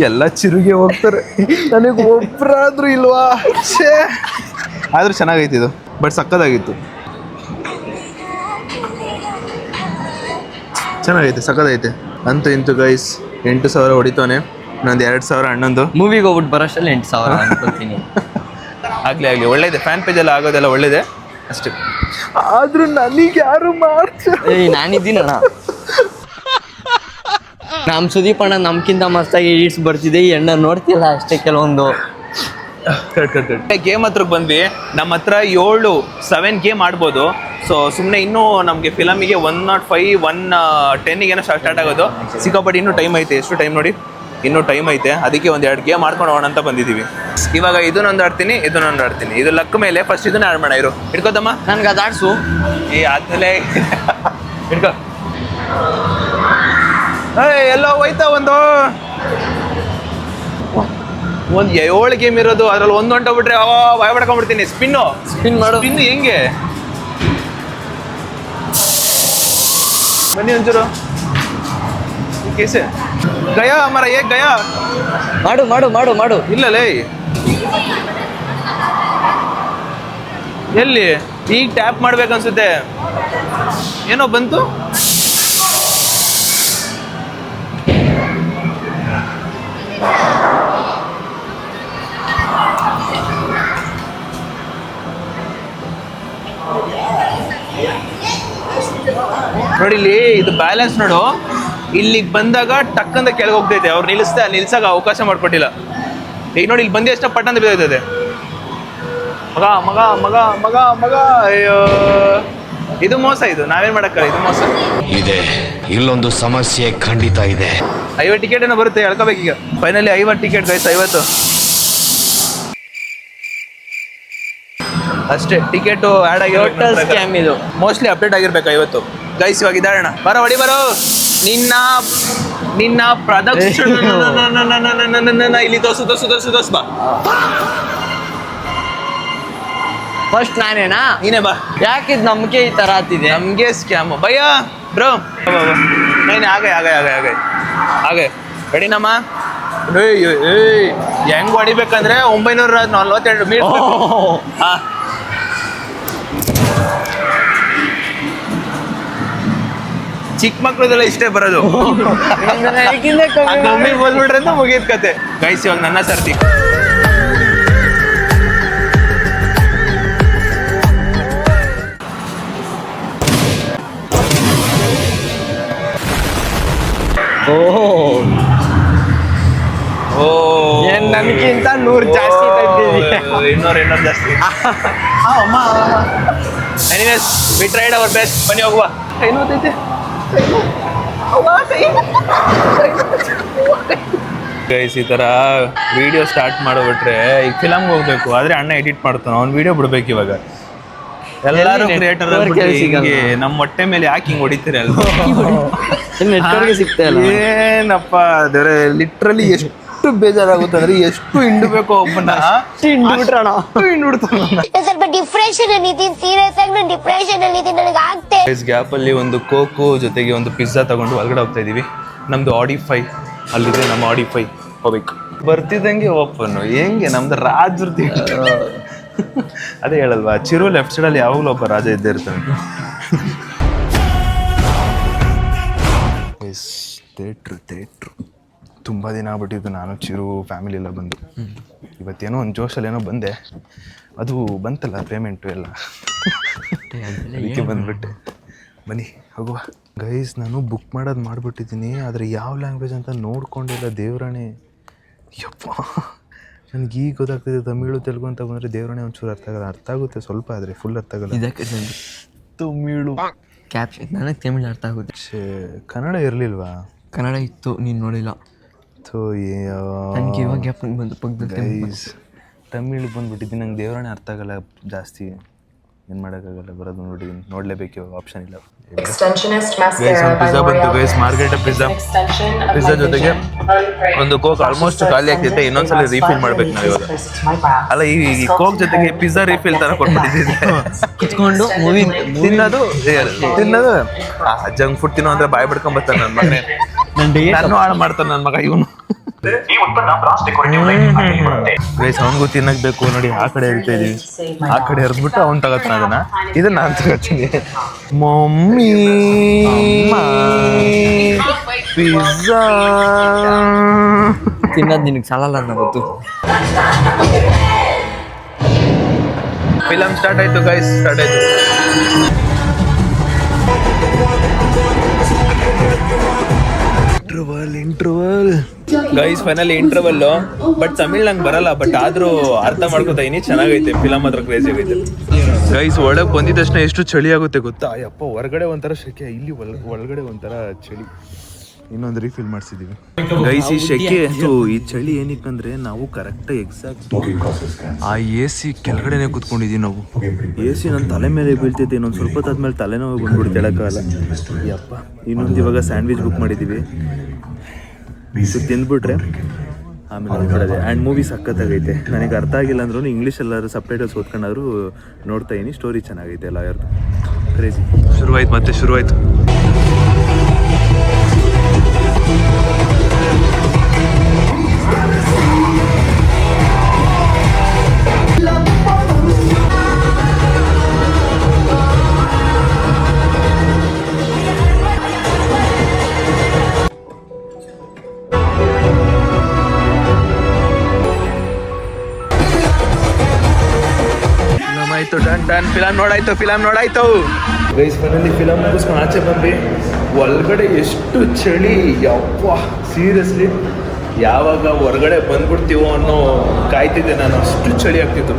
ಎಲ್ಲ ಚಿರುಗೆ ಹೋಗ್ತಾರೆ, ನನಗೆ ಒಬ್ಬರಾದ್ರೂ ಇಲ್ವಾ? ಛೇ, ಆದ್ರೂ ಚೆನ್ನಾಗೈತಿ ಇದು, ಬಟ್ ಸಕ್ಕದಾಗಿತ್ತು, ಚೆನ್ನಾಗೈತೆ, ಸಕ್ಕದೈತೆ. ಅಂತೂ ಇಂತು ಗೈಸ್ 8,000 ಹೊಡಿತಾನೆ, ಇನ್ನೊಂದು 2,000 ಅಣ್ಣಂದು. ಮೂವಿಗೆ ಹೋಗ್ಬಿಟ್ಟು ಬರೋಷ್ಟಲ್ಲಿ 8,000 ಅನ್ಕೊತೀನಿ. ಆಗಲಿ ಒಳ್ಳೇದೆ, ಫ್ಯಾನ್ ಪೇಜ್ ಎಲ್ಲ ಆಗೋದೆಲ್ಲ ಒಳ್ಳೇದೆ ಅಷ್ಟೇ. ಆದ್ರೂ ನನಗೆ ಯಾರು ಮಾಡ್ತಾರೆ? ನಾನಿದ್ದೀನಣ್ಣ. ನಮ್ಮ ಸುದೀಪ್ ಅಣ್ಣ ನಮ್ಗಿಂತ ಮಸ್ತಾಗಿ ಎಡಿಟ್ಸ್ ಬರ್ತಿದೆ, ಈ ಅಣ್ಣ ನೋಡ್ತಿಲ್ಲ ಅಷ್ಟೇ ಕೆಲವೊಂದು. ಗೇಮ್ ಹತ್ರಕ್ಕೆ ಬಂದ್ವಿ. ನಮ್ಮ ಹತ್ರ 7 ಗೇಮ್ ಆಡ್ಬೋದು. ಸೊ ಸುಮ್ಮನೆ ಇನ್ನೂ ನಮಗೆ ಫಿಲಮಿಗೆ 105 110 ಏನೋ ಸ್ಟಾರ್ಟ್ ಆಗೋದು. ಸಿಕ್ಕಾಪಟ್ಟೆ ಇನ್ನೂ ಟೈಮ್ ಐತೆ. ಎಷ್ಟು ಟೈಮ್ ನೋಡಿ, ಇನ್ನೂ ಟೈಮ್ ಐತೆ. ಅದಕ್ಕೆ 2 ಗೇಮ್ ಆಡ್ಕೊಂಡು ಹೋಗೋಣ ಅಂತ ಬಂದಿದ್ದೀವಿ. ಇವಾಗ ಇದನ್ನೊಂದು ಆಡ್ತೀನಿ, ಇದು ಲಕ್ ಮೇಲೆ. ಫಸ್ಟ್ ಇದನ್ನ ಆಡ್ ಮಾಡ. ಇರು ಹಿಡ್ಕೋತಮ್ಮ, ನನ್ಗೆ ಅದು ಆಡ್ಸು. ಆದ್ಮೇಲೆ ಹಿಡ್ಕೋ. ಎಲ್ಲ ಹೋಯ್ತಾ ಒಂದು 7 ಗೇಮ್ ಇರೋದು, ಅದ್ರಲ್ಲಿ ಒಂದು ಹೊಂಟೋಗ್ಬಿಟ್ರೆ ಭಯ ಪಡ್ಕೊಂಡ್ಬಿಡ್ತೀನಿ. ಸ್ಪಿನ್ ಮಾಡು. ಸ್ಪಿನ್ ಹೆಂಗೆ? ಬನ್ನಿ ಒಂಚೂರು ಕೇಸೆ ಗಯಾ ಮರ, ಗಯಾ ಮಾಡು ಮಾಡು ಮಾಡು ಮಾಡು. ಇಲ್ಲಲೇ, ಎಲ್ಲಿ ಈಗ ಟ್ಯಾಪ್ ಮಾಡ್ಬೇಕನ್ಸುತ್ತೆ. ಏನೋ ಬಂತು. ನೋಡಿ ಇಲ್ಲಿ, ಇದು ಬ್ಯಾಲೆನ್ಸ್ ನೋಡು. ಇಲ್ಲಿಗೆ ಬಂದಾಗ ಟಕ್ಕಂದ ಕೆಳಗೆ ಹೋಗ್ತೈತೆ. ಅವ್ರು ನಿಲ್ಸಾಗ ಅವಕಾಶ ಮಾಡ್ಕೊಟ್ಟಿಲ್ಲ. ಈಗ ನೋಡಿ, ಇಲ್ಲಿ ಬಂದು ಎಷ್ಟು ಪಟ್ಟಂತ ಬಿದ್ದೈತೆ. ಮಗ ಅಯ್ಯೋ, ಇದು ಮೋಸ. ಇದು ನಾವೇನ್ ಮಾಡಕ್ಕಲ್ಲ, ಇದು ಮೋಸ ಇದೆ. ಇಲ್ಲೊಂದು ಸಮಸ್ಯೆ ಖಂಡಿತ ಇದೆ. 50 ಟಿಕೆಟ್ ಏನೋ ಬರುತ್ತೆ, ಎಳ್ಕೋಬೇಕೀಗ. ಫೈನಲಿ 50 ಟಿಕೆಟ್ ಗೈಸ್, 50 ಅಷ್ಟೇ ಟಿಕೆಟ್ ಆ್ಯಡ್ ಆಗಿರೋ. ಸ್ಕ್ಯಾಮ್ ಇದು, ಮೋಸ್ಟ್ಲಿ ಅಪ್ಡೇಟ್ ಆಗಿರ್ಬೇಕು 50 ಗೈಸ್. ಇವಾಗ ಇದಾರಣ, ಬರೋ ಹೊಡಿ ಬರೋ. ನಿನ್ನ ಪ್ರದಕ್ಷಿಣ ಇಲ್ಲಿ ತೋರ್ಸು ಬಾ. ಫಸ್ಟ್ ನಾನೇನಾ? ನೀನೇ ಬಾ. ಯಾಕಿದ್ ನಮ್ಗೆ ಈ ತರ ಆತಿದೆ? ನಮ್ಗೆ ಸ್ಕ್ಯಾಮ್ ಭಯ ಬ್ರೋ. ಹಾಗೆ ರೆಡಿನಮ್ಮ. ಹೆಂಗ್ ಹೊಡಿಬೇಕಂದ್ರೆ 942 ಮೀಟರ್. ಹಾ, ಚಿಕ್ಕ ಮಕ್ಳದೆಲ್ಲ ಇಷ್ಟೇ ಬರೋದು. ಕಮ್ಮಿ ಬಂದ್ಬಿಟ್ರೆ ಅಂತ ಮುಗಿದ ಕತೆ ಗೈಸ್. ಇವಾಗ ನನ್ನ ಸರ್ತಿ. ಏನ್ ನನ್ಗಿಂತ 100 ಜಾಸ್ತಿ ತೆಗ್ದಿದ್ದೀಯ. 200 ಜಾಸ್ತಿ. Anyways we tried hour best. ಬನ್ನಿ ಹೋಗುವ. ಕೈ ನೋತೈತೆ ಗೈಸ್. ಈ ತರ ವಿಡಿಯೋ ಸ್ಟಾರ್ಟ್ ಮಾಡೋಬಿಟ್ರೆ ಈಗ ಫಿಲಮ್ಗೆ ಹೋಗ್ಬೇಕು, ಆದ್ರೆ ಅಣ್ಣ ಎಡಿಟ್ ಮಾಡ್ತಾನೆ, ಅವ್ನು ವಿಡಿಯೋ ಬಿಡ್ಬೇಕು. ಇವಾಗ ಎಲ್ಲಾರು ಕ್ರಿಯೇಟರ್ ನಮ್ಮ ಹೊಟ್ಟೆ ಮೇಲೆ ಯಾಕೆ ಹಿಂಗ್ ಹೊಡಿತೀರಿ ಅಲ್ವಾ? ಸಿಗ್ತಾ ಇಲ್ಲ. ಏನಪ್ಪ ದೇವ್ರೆ, ಲಿಟ್ರಲಿ ಎಷ್ಟು ಬೇಜಾರಾಗುತ್ತೆ ಅಂದ್ರೆ, ಎಷ್ಟು ಹಿಂಡಬೇಕು ಒಬ್ಬನ. ಸ್ವಲ್ಪ ಡಿಪ್ರೆಷನ್ ಅಲ್ಲಿ ಇದೀನಿ, ಸೀರಿಯಸ್ ಆಗಿ ನಾನು ಡಿಪ್ರೆಷನ್ ಅಲ್ಲಿ ಇದೀನಿ, ನನಗೆ ಆಗ್ತೇ. ಗ್ಯಾಪ್ ಅಲ್ಲಿ ಒಂದು ಕೋಕು ಜೊತೆಗೆ ಒಂದು ಪಿಜ್ಜಾ ತಗೊಂಡು ಹೊರಗಡೆ ಹೋಗ್ತಾ ಇದೀವಿ. ನಮ್ದು Audi 5 ಅಲ್ಲಿದೆ, ನಮ್ಮ Audi 5 ಹೋಗ್ಬೇಕು. ಬರ್ತಿದ್ದಂಗೆ ಓಪನ್. ಹೆಂಗೆ ನಮ್ದು ರಾಜರು ಅದೇ ಹೇಳಲ್ವಾ, ಚಿರು ಲೆಫ್ಟ್ ಸೈಡ್ ಅಲ್ಲಿ ಯಾವಾಗಲೂ ಒಬ್ಬ ರಾಜ ಇದ್ದೇ ಇರ್ತಾನೆ. ಥಿಯೇಟ್ರು ತುಂಬ ದಿನ ಆಗ್ಬಿಟ್ಟಿದ್ದು. ನಾನು ಚಿರು ಫ್ಯಾಮಿಲಿ ಎಲ್ಲ ಬಂದು ಇವತ್ತೇನೋ ಒಂದು ಜೋಶಲ್ಲಿ ಏನೋ ಬಂದೆ. ಅದು ಬಂತಲ್ಲ ಪೇಮೆಂಟು ಎಲ್ಲ, ಅದಕ್ಕೆ ಬಂದ್ಬಿಟ್ಟೆ. ಬನ್ನಿ ಹೋಗುವ ಗೈಸ್. ನಾನು ಬುಕ್ ಮಾಡೋದು ಮಾಡಿಬಿಟ್ಟಿದ್ದೀನಿ, ಆದರೆ ಯಾವ ಲ್ಯಾಂಗ್ವೇಜ್ ಅಂತ ನೋಡ್ಕೊಂಡಿಲ್ಲ. ದೇವರಾಣೆ ಯಪ್ಪ, ನನಗೆ ಈಗ ಗೊತ್ತಾಗ್ತಿದೆ. ತಮಿಳು ತೆಲುಗು ಅಂತ ಬಂದರೆ ದೇವರಾಣೆ ಒಂಚೂರು ಅರ್ಥ ಆಗಲ್ಲ. ಅರ್ಥ ಆಗುತ್ತೆ ಸ್ವಲ್ಪ, ಆದರೆ ಫುಲ್ ಅರ್ಥ ಆಗಲ್ಲ. ಇದಕ್ಕೆ ತಮಿಳು ಕ್ಯಾಪ್ಷನ್ ನನಗೆ ತಮಿಳು ಅರ್ಥ ಆಗುತ್ತೆ. ಕನ್ನಡ ಇರಲಿಲ್ವಾ? ಕನ್ನಡ ಇತ್ತು, ನೀನು ನೋಡಿಲ್ಲ. ನನಗೆ ಇವಾಗ ಗ್ಯಾಪ್ ಬಂದು ಗೈಸ್ ತಮಿಳು ಬಂದುಬಿಟ್ಟಿದ್ದೀನಿ. ನಂಗೆ ದೇವರಾಣೆ ಅರ್ಥ ಆಗಲ್ಲ ಜಾಸ್ತಿ, ಏನು ಮಾಡೋಕ್ಕಾಗಲ್ಲ. ಬರೋದು ನೋಡಿದ್ದೀನಿ, ನೋಡಲೇಬೇಕು. ಇವಾಗ ಆಪ್ಷನ್ ಇಲ್ಲ. ಪಿಜ್ಜಾ ಬಂತು ಗೈಸ್, ಮಾರ್ಗರೇಟ ಪಿಜ್ಜಾ ಜೊತೆಗೆ ಒಂದು ಕೋಕ್. ಆಲ್ಮೋಸ್ಟ್ ಖಾಲಿ ಆಗ್ತೈತೆ, ಇನ್ನೊಂದ್ಸಲ ರೀಫಿಲ್ ಮಾಡ್ಬೇಕು ನಾವು ಇವಾಗ. ಅಲ್ಲ, ಈ ಕೋಕ್ ಜೊತೆಗೆ ಪಿಜ್ಜಾ ರೀಫಿಲ್ ತರ ಕೊಟ್ಬಿಟ್ಟಿದ್ದೆ. ಕುತ್ಕೊಂಡು ಮೂವಿ ತಿನ್ನೋದು ಜಂಕ್ ಫುಡ್ ತಿನ್ನೋ ಅಂದ್ರೆ ಬಾಯ್ ಬಿಡ್ಕೊಂಡ್ ಬರ್ತಾನೆ ನನ್ನ ಮಗನೇ. ನಾನು ಹಾಳು ಮಾಡ್ತಾನೆ ನನ್ನ ಮಗ ಇವನು. ಗೈಸ್ ಅವನಿಗೂ ತಿನ್ನಕ್ ಬೇಕು ನೋಡಿ, ಆ ಕಡೆ ಹೇಳ್ತಾ ಇದೀವಿ, ಆ ಕಡೆ ಎರ್ದ್ಬಿಟ್ಟು ಅವ್ನು ತಗೋತಾನ ಅದನ್ನ, ಇದನ್ನ ನಾನು ತಗೋತೀನಿ. ಮಮ್ಮಿ ಪಿಜ್ಜಾ ತಿನ್ನೋದು ನಿನಗೆ ಸಾಲಲ್ಲ ಅಂತ ಗೊತ್ತು. ಫಿಲಮ್ ಸ್ಟಾರ್ಟ್ ಆಯ್ತು ಗೈಸ್, ಸ್ಟಾರ್ಟ್ ಆಯ್ತು. Interval guys, finally interval. But Tamil ನಂಗೆ ಬರಲ್ಲ, ಬಟ್ ಆದ್ರೂ ಅರ್ಥ ಮಾಡ್ಕೋತಾ ಇದೀನಿ. ಚೆನ್ನಾಗೈತೆ ಫಿಲಮ್, ಹತ್ರ ಕ್ರೇಜಿ ಆಗೈತೆ ಗೈಸ್. ಒಳಗೆ ಬಂದಿದ ತಕ್ಷಣ ಎಷ್ಟು ಚಳಿ ಆಗುತ್ತೆ ಗೊತ್ತಾ? ಅಯ್ಯಪ್ಪ, ಹೊರಗಡೆ ಒಂಥರ ಶೆಕೆ, ಇಲ್ಲಿ ಒಳಗಡೆ ಒಂಥರ ಚಳಿ. ಇನ್ನೊಂದು ರೀಫಿಲ್ ಮಾಡಿಸಿದೀವಿ ಗೈಸ್. ಈ ಶೆಕೆ ಈ ಚಳಿ ಏನಕ್ಕಂದ್ರೆ ನಾವು ಕರೆಕ್ಟ್ ಎಕ್ಸಾಕ್ಟ್ ಆ AC ಕೆಳಗಡೆನೆ ಕೂತ್ಕೊಂಡಿದೀವಿ ನಾವು. AC ನನ್ನ ತಲೆ ಮೇಲೆ ಬೀಳ್ತೈತೆ. ಇನ್ನೊಂದು ಸ್ವಲ್ಪ ಹೊತ್ತಾದ್ಮೇಲೆ ತಲೆನೋವು ಬಂದ್ಬಿಡುತ್ತೆ, ಹೇಳಕ್ಕಾಗಲ್ಲ. ಯಪ್ಪ, ಇನ್ನೊಂದು ಇವಾಗ ಸ್ಯಾಂಡ್ವಿಚ್ ಬುಕ್ ಮಾಡಿದ್ದೀವಿ, ತಿಂದ್ಬಿಟ್ರೆ ಆಮೇಲೆ ನೋಡ್ಬಿಡೋದೆ. And movie ಸಖತ್ತಾಗೈತೆ. ನನಗೆ ಅರ್ಥ ಆಗಿಲ್ಲ ಅಂದ್ರೂ ಇಂಗ್ಲೀಷ್ ಎಲ್ಲರೂ ಸಬ್ಟೈಟಲ್ಸ್ ಓದ್ಕೊಂಡಾದ್ರು ನೋಡ್ತಾ ಇದೀನಿ. ಸ್ಟೋರಿ ಚೆನ್ನಾಗೈತೆ, ಲಾಯರ್ದು ಕ್ರೇಜಿ. ಶುರುವಾಯ್ತು, ಮತ್ತೆ ಶುರುವಾಯ್ತು. ಫಿಲಮ್ ನೋಡಾಯ್ತು ಗೈಸ್. ಫೈನಲಿ ಫಿಲಮ್ ಮುಗಿಸ್ಕೊಂಡು ಆಚೆ ಬಂದ್ವಿ. ಒಳಗಡೆ ಎಷ್ಟು ಚಳಿ, ಯಪ್ಪ ಸೀರಿಯಸ್ಲಿ ಯಾವಾಗ ಹೊರಗಡೆ ಬಂದ್ಬಿಡ್ತೀವೋ ಅನ್ನೋ ಕಾಯ್ತಿದ್ದೆ ನಾನು. ಅಷ್ಟು ಚಳಿ ಆಗ್ತಿತ್ತು.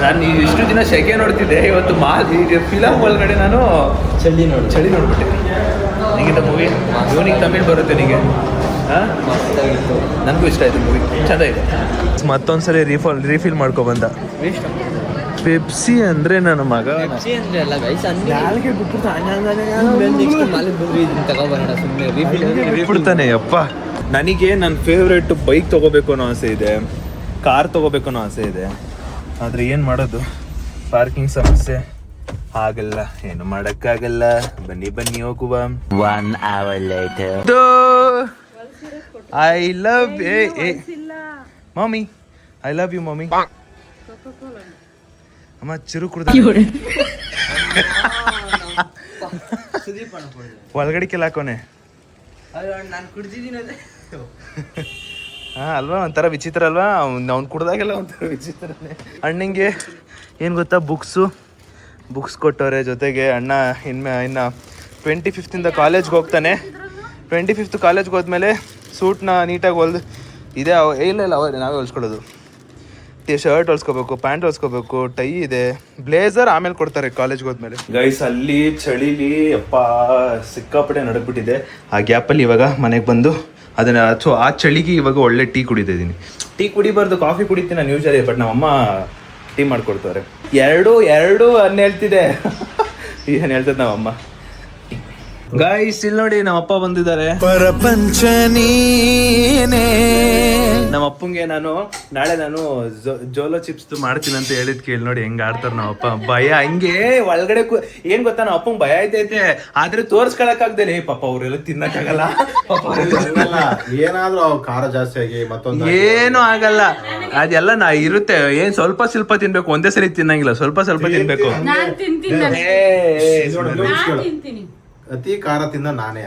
ನಾನು ಇಷ್ಟು ದಿನ ಸೆಕೆ ನೋಡ್ತಿದ್ದೆ, ಇವತ್ತು ಫಿಲಮ್ ಒಳಗಡೆ ನಾನು ಚಳಿ ನೋಡ್ಬಿಟ್ಟೆ. ನಿಗಿಂತ ಮೂವಿ ಇವನಿಗೆ ತಮಿಳ್ ಬರುತ್ತೆ, ನಿಮಗೆ ನನಗೂ ಇಷ್ಟ ಆಯ್ತು ಮೂವಿ, ಚೆಂದ ಇದೆ. ಮತ್ತೊಂದ್ಸರಿ ರೀಫಿಲ್ ಮಾಡ್ಕೊಬಂದ. ಪೆಪ್ಸಿ ಅಂದ್ರೆ ನನ್ನ ಮಗ ಬಿಡ್ತಾನೆ. ಅಪ್ಪ, ನನಗೆ ನನ್ನ ಫೇವ್ರೇಟ್ ಬೈಕ್ ತಗೋಬೇಕು ಅನ್ನೋ ಆಸೆ ಇದೆ, ಕಾರ್ ತಗೋಬೇಕು ಅನ್ನೋ ಆಸೆ ಇದೆ. ಆದ್ರೆ ಏನ್ ಮಾಡೋದು, ಪಾರ್ಕಿಂಗ್ ಸಮಸ್ಯೆ. ಆಗಲ್ಲ, ಏನು ಮಾಡಕ್ಕಾಗಲ್ಲ. ಬನ್ನಿ ಹೋಗುವ. 1 hour later. I love mummy, I love you mummy. ಅಮ್ಮ ಚಿರು ಕುಡ್ದ ಒಳಗಡಿಕೆಲ್ಲ ಹಾಕೋನೆ. ಹಾ ಅಲ್ವಾ, ಒಂಥರ ವಿಚಿತ್ರ ಅಲ್ವಾ? ಅವ್ನು ಕುಡ್ದಾಗೆಲ್ಲ ಒಂಥರ ವಿಚಿತ್ರನೇ. ಅಣ್ಣಂಗೆ ಏನು ಗೊತ್ತಾ, ಬುಕ್ಸ್ ಕೊಟ್ಟವ್ರೆ. ಜೊತೆಗೆ ಅಣ್ಣ ಇನ್ನು 25th ಕಾಲೇಜ್ಗೆ ಹೋಗ್ತಾನೆ. 25th ಕಾಲೇಜ್ಗೆ ಹೋದ್ಮೇಲೆ ಸೂಟ್ನ ನೀಟಾಗಿ ಹೊಲ್ದು ಇದೆ. ಇಲ್ಲ ನಾವೇ ಹೊಲ್ಸ್ಕೊಳ್ಳೋದು. ಶರ್ಟ್ ಹೊಲ್ಸ್ಕೋಬೇಕು, ಪ್ಯಾಂಟ್ ಹೊಲ್ಸ್ಕೋಬೇಕು, ಟೈ ಇದೆ, ಬ್ಲೇಸರ್ ಆಮೇಲೆ ಕೊಡ್ತಾರೆ ಕಾಲೇಜ್ಗೆ ಹೋದ್ಮೇಲೆ. ಗೈಸ್, ಅಲ್ಲಿ ಚಳಿಲಿ ಅಪ್ಪ ಸಿಕ್ಕಾಪಟ್ಟೆ ನಡಕ್ಬಿಟ್ಟಿದೆ. ಆ ಗ್ಯಾಪಲ್ಲಿ ಇವಾಗ ಮನೆಗೆ ಬಂದು ಅದನ್ನ ಆ ಚಳಿಗೆ ಇವಾಗ ಒಳ್ಳೆ ಟೀ ಕುಡಿತಾ ಇದ್ದೀನಿ. ಟೀ ಕುಡಿಬಾರ್ದು, ಕಾಫಿ ಕುಡಿತೀನಿ ನಾನು ಯೂಶಲಿ, ಬಟ್ ನಮ್ಮಮ್ಮ ಟೀ ಮಾಡ್ಕೊಡ್ತಾರೆ. ಎರಡು ಅನ್ನ ಹೇಳ್ತಿದೆ. ಏನು ಹೇಳ್ತದೆ ನಮ್ಮಮ್ಮ. ಗೈಸ್, ಇಲ್ಲಿ ನೋಡಿ ನಮ್ಮ ಅಪ್ಪ ಬಂದಿದ್ದಾರೆ. ಪ್ರಪಂಚ ನೀನೇ. ನಮ್ಮ ಅಪ್ಪಂಗೆ ನಾಳೆ ನಾನು ಜೋಲೋ ಚಿಪ್ಸ್ ಮಾಡ್ತೀನಿ ಅಂತ ಹೇಳಿದ್ ಕೇಳಿ ನೋಡಿ ಹೆಂಗ್ ಆಡ್ತಾರ ನಮ್ಮ ಅಪ್ಪ. ಭಯ ಹಂಗೆ ಒಳಗಡೆ ಏನ್ ಗೊತ್ತಾ, ನಮ್ಮ ಅಪ್ಪಂಗ್ ಭಯ ಐತೈತೆ, ಆದ್ರೆ ತೋರ್ಸ್ಕೊಳಕ್ ಆಗ್ದೇನೆ. ಪಾಪ ಅವ್ರೆಲ್ಲ ತಿನ್ನಕ್ಕಾಗಲ್ಲ. ಏನಾದ್ರೂ ಖಾರ ಜಾಸ್ತಿ ಆಗಿ ಮತ್ತೊಂದು ಏನು ಆಗಲ್ಲ, ಅದೆಲ್ಲ ಇರುತ್ತೆ. ಏನ್ ಸ್ವಲ್ಪ ತಿನ್ಬೇಕು, ಒಂದೇ ಸರಿ ತಿನ್ನಂಗಿಲ್ಲ, ಸ್ವಲ್ಪ ತಿನ್ಬೇಕು. ಅತಿ ಖಾರ ತಿಂದ ನಾನೇ,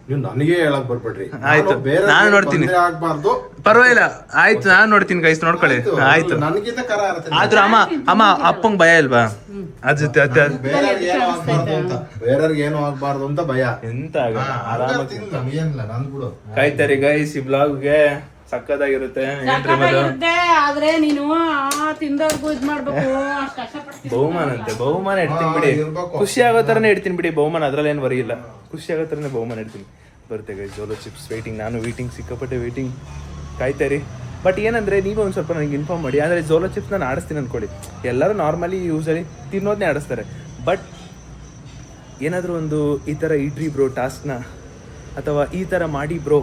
ನೀವು ನನಗೆ ಹೇಳಕ್ ಬರ್ಬೇಡ್ರಿ. ಆಯ್ತು, ನಾನು ನೋಡ್ತೀನಿ, ಆಗ್ಬಾರ್ದು. ಪರವಾಗಿಲ್ಲ, ಆಯ್ತು, ನಾನ್ ನೋಡ್ತೀನಿ ಗೈಸ್, ನೋಡ್ಕೊಳ್ಳಿ. ಆಯ್ತು, ನನಗಿಂತ ಖಾರ ಇರುತ್ತೆ. ಆದ್ರೂ ಅಮ್ಮ ಅಪ್ಪಂಗ್ ಭಯ ಇಲ್ವಾ? ಬೇರೆಯವ್ರಿಗೆ ಏನು ಆಗ್ಬಾರ್ದು ಅಂತ ಭಯ. ಎಂತ ಏನಿಲ್ಲ, ನಾನು ಬಿಡು. ಕಾಯ್ತಾರಿ ಗೈಸ್, ಈ ಬ್ಲಾಗ್ಗೆ ಸಕ್ಕದಾಗಿರುತ್ತೆ. ಆದ್ರೆ ನೀನು ತಿಂದವ್ರಿಗೂ ಇದ್ ಮಾಡ್ಬೇಕು. ಬಹುಮಾನ ಇಡ್ತೀನಿ ಬಿಡಿ, ಖುಷಿ ಆಗೋ ತರನೇ ಇಡ್ತೀನಿ ಬಿಡಿ ಬಹುಮಾನ. ಅದ್ರಲ್ಲಿ ಏನು ವರಿ ಇಲ್ಲ, ಖುಷಿ ಆಗೋ ತರನೇ ಬಹುಮಾನ ಇಡ್ತೀನಿ. ಬರುತ್ತೆ ಗೈಸ್, ಜೋಲೋ ಚಿಪ್ಸ್ ವೇಟಿಂಗ್. ನಾನು ಸಿಕ್ಕಾಪಟ್ಟೆ ವೇಟಿಂಗ್. ಕಾಯ್ತಾರಿ. ಬಟ್ ಏನಂದ್ರೆ ನೀವು ಒಂದು ಸ್ವಲ್ಪ ನನಗೆ ಇನ್ಫಾರ್ಮ್ ಮಾಡಿ. ಅಂದರೆ ಜೋಲೋ ಚಿಪ್ಸ್ ನಾನು ಆಡಿಸ್ತೀನಿ ಅಂದ್ಕೊಳ್ಳಿ, ಎಲ್ಲರೂ ನಾರ್ಮಲಿ ಯೂಸಲಿ ತಿನ್ನೋದನ್ನೇ ಆಡಿಸ್ತಾರೆ. ಬಟ್ ಏನಾದರೂ ಒಂದು ಈ ಥರ ಇಡ್ರಿ ಬ್ರೋ ಟಾಸ್ಕ್ನ, ಅಥವಾ ಈ ಥರ ಮಾಡಿ ಬ್ರೋ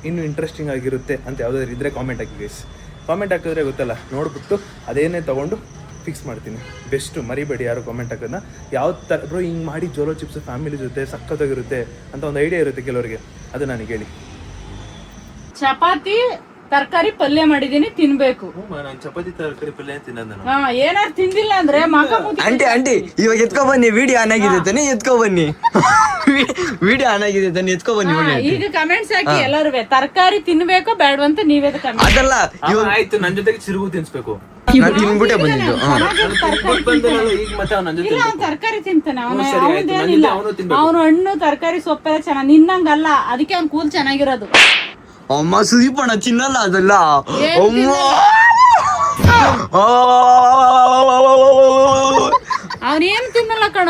ಇನ್ನೂ ಇಂಟ್ರೆಸ್ಟಿಂಗ್ ಆಗಿರುತ್ತೆ ಅಂತ ಯಾವುದಾದ್ರು ಇದ್ದರೆ ಕಾಮೆಂಟ್ ಹಾಕಿ ಗೈಸ್. ಕಾಮೆಂಟ್ ಹಾಕಿದ್ರೆ ಗೊತ್ತಲ್ಲ, ನೋಡ್ಬಿಟ್ಟು ಅದೇನೇ ತೊಗೊಂಡು ಫಿಕ್ಸ್ ಮಾಡ್ತೀನಿ. ಬೆಸ್ಟು, ಮರಿಬೇಡಿ ಯಾರು ಕಾಮೆಂಟ್ ಹಾಕೋದನ್ನ. ಯಾವ ಥರ ಬ್ರೋ ಹಿಂಗೆ ಮಾಡಿ ಜೋಲೋ ಚಿಪ್ಸ್ ಫ್ಯಾಮಿಲಿ ಜೊತೆ ಸಕ್ಕತ್ತಾಗಿರುತ್ತೆ ಅಂತ ಒಂದು ಐಡಿಯಾ ಇರುತ್ತೆ ಕೆಲವರಿಗೆ, ಅದು ನನಗೆ ಹೇಳಿ. ಚಪಾತಿ ತರಕಾರಿ ಪಲ್ಯ ಮಾಡಿದೀನಿ ತಿನ್ಬೇಕು. ನಾನು ಚಪಾತಿ ತರಕಾರಿ ಪಲ್ಯ ತಿನ್ನೋದು ನಾನು. ಹಾ ಏನಾರು ತಿಂದಿಲ್ಲ ಅಂದ್ರೆ ಮಗ ಮುಚ್ಚಿ ಆಂಟಿ ಇವಾಗ ಎತ್ಕೊ ಬನ್ನಿ, ವಿಡಿಯೋ ಆನ್ ಆಗಿದೆ ತಾನೆ, ಎತ್ಕೊ ಬನ್ನಿ. ವಿಡಿಯೋ ಆನ್ ಆಗಿದೆ ತಾನೆ, ಎತ್ಕೊ ಬನ್ನಿ. ಈಗ ಕಮೆಂಟ್ಸ್ ಹಾಕಿ ಎಲ್ಲರೂ ತರಕಾರಿ ತಿನ್ಬೇಕೋ ಬೇಡವಂತ ನೀವೇ ಕಮೆಂಟ್. ಅದಲ್ಲ ಇವಾಗ ಆಯ್ತು, ನನ್ ಜೊತೆಗೆ ಚಿರುಗು ತಿನ್ಸ್ಬೇಕು. ನಾನು ತಿನ್ಬಿಟ್ಟೆ ಬಂದಿದ್ದು. ಈಗ ಮತ್ತೆ ಅವ್ನು ನನ್ ಜೊತೆ ಇಲ್ಲ ಅವ್ನು ತರಕಾರಿ ತಿಂತಾನೆ, ಸರಿ ಆಯ್ತು, ನನ್ ಜೊತೆ ಅವನು ತಿನ್ಬೇಕು. ಅವನು ಹಣ್ಣು ತರಕಾರಿ ಸೊಪ್ಪೆಲ್ಲ ಚೆನ್ನಾಗಿ ನಿನ್ನಂಗಲ್ಲ, ಅದಕ್ಕೆ ಅವ್ನು ಕೂಲ್ ಚೆನ್ನಾಗಿರೋದು. ಅಮ್ಮ ಸುದೀಪಣ್ಣ ತಿನ್ನಲ್ಲ ಅದೆಲ್ಲ. ಏನ್ ಅಮ್ಮ ಅವನೇನು ತಿನ್ನಲ್ಲ ಕಣ.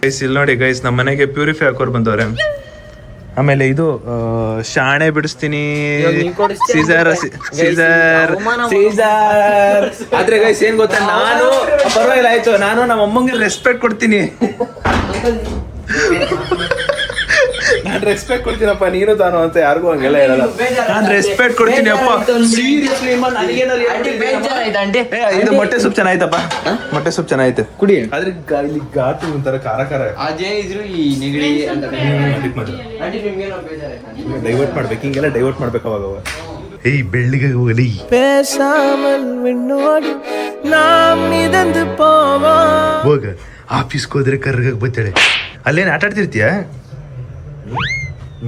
ಗೈಸ್ ಇಲ್ಲಿ ನೋಡಿ ಗೈಸ್, ನಮ್ಮ ಮನೆಗೆ ಪ್ಯೂರಿಫೈ ಹಾಕೋರು ಬಂದವ್ರೆ. ಆಮೇಲೆ ಇದು ಶಾಣೆ ಬಿಡಿಸ್ತೀನಿ, ಸೀಸರ್ ಆದ್ರೆ ಗೈಸ್ ಏನ್ ಗೊತ್ತಾ, ನಾನು ಪರವಾಗಿಲ್ಲ ಆಯ್ತು, ನಾನು ನಮ್ಮ ಅಮ್ಮಂಗೆ ರೆಸ್ಪೆಕ್ಟ್ ಕೊಡ್ತೀನಿ. ನಾನು ರೆಸ್ಪೆಕ್ಟ್ ಕೊಡ್ತೀನಪ್ಪ, ನೀನು ತಾನು ಅಂತ ಯಾರಿಗೂ ಹಂಗೆಲ್ಲ ಹೇಳಲ್ಲ. ನಾನು ರೆಸ್ಪೆಕ್ಟ್ ಕೊಡ್ತೀನಿ ಅಪ್ಪ. ಸೀರಿಯಸ್ಲಿ ಇದು ಮೊಟ್ಟೆ ಸೂಪ್ ಚೆನ್ನಾಯ್ತಪ್ಪ, ಮೊಟ್ಟೆ ಸೂಪ್ ಚೆನ್ನಾಗೈತೆ, ಕುಡಿ. ಆದ್ರೆ ಇಲ್ಲಿ ಘಾಟು ಒಂಥರ ಖಾರ ಖಾರ. ಅದೇನಿದ್ರು ಈ ನೆಗಡಿ ಡೈವರ್ಟ್ ಮಾಡ್ಬೇಕು, ಹಿಂಗೆಲ್ಲ ಡೈವರ್ಟ್ ಮಾಡ್ಬೇಕು ಅವಾಗ. ಏಯ್ ಬೆಳ್ಳಿಗೆ ಹೋಗಲಿ ಹೋಗ, ಆಫೀಸ್ಗೆ ಹೋದ್ರೆ ಕರ್ಗಾಗ ಬತ್ತಾಳೆ. ಅಲ್ಲೇನು ಆಟ ಆಡ್ತಿರ್ತೀಯ?